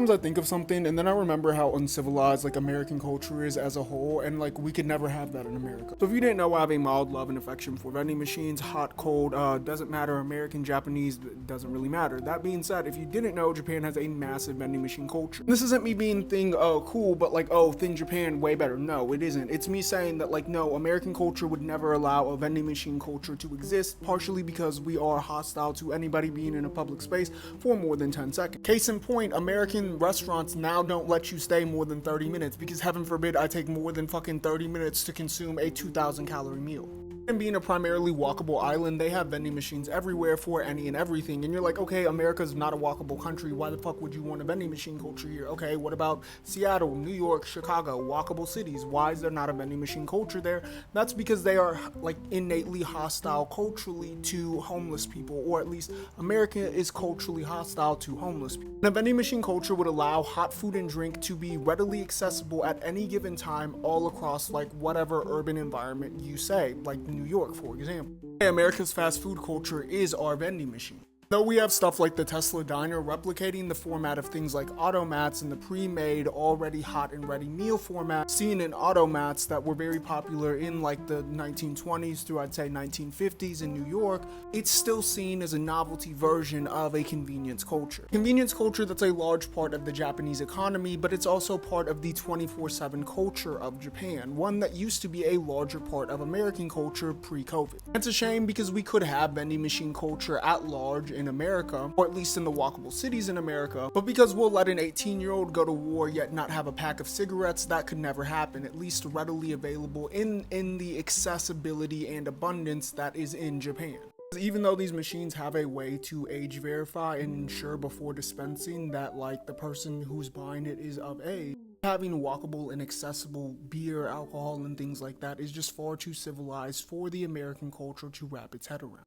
Sometimes I think of something and then I remember how uncivilized like American culture is as a whole, and like we could never have that in America. So if you didn't know, I have a mild love and affection for vending machines, hot, cold, doesn't matter, American, Japanese, doesn't really matter. That being said, if you didn't know, Japan has a massive vending machine culture. This isn't me being thing cool, but like, oh, thing Japan way better. No, it isn't. It's me saying that like, no, American culture would never allow a vending machine culture to exist, partially because we are hostile to anybody being in a public space for more than 10 seconds. Case in point, American restaurants now don't let you stay more than 30 minutes because heaven forbid I take more than fucking 30 minutes to consume a 2,000 calorie meal. And being a primarily walkable island, they have vending machines everywhere for any and everything. And you're like, okay, America's not a walkable country. Why the fuck would you want a vending machine culture here? Okay, what about Seattle, New York, Chicago, walkable cities? Why is there not a vending machine culture there? That's because they are like innately hostile culturally to homeless people, or at least America is culturally hostile to homeless people. And a vending machine culture would allow hot food and drink to be readily accessible at any given time all across like whatever urban environment you say, like New York, for example. America's fast food culture is our vending machine. Though we have stuff like the Tesla Diner replicating the format of things like automats and the pre-made, already hot and ready meal format seen in automats that were very popular in like the 1920s through I'd say 1950s in New York, it's still seen as a novelty version of a convenience culture. Convenience culture that's a large part of the Japanese economy, but it's also part of the 24/7 culture of Japan, one that used to be a larger part of American culture pre-COVID. It's a shame because we could have vending machine culture at large in America, or at least in the walkable cities in America, but because we'll let an 18-year-old go to war yet not have a pack of cigarettes, that could never happen, at least readily available in the accessibility and abundance that is in Japan. Even though these machines have a way to age verify and ensure before dispensing that like the person who's buying it is of age, having walkable and accessible beer, alcohol, and things like that is just far too civilized for the American culture to wrap its head around.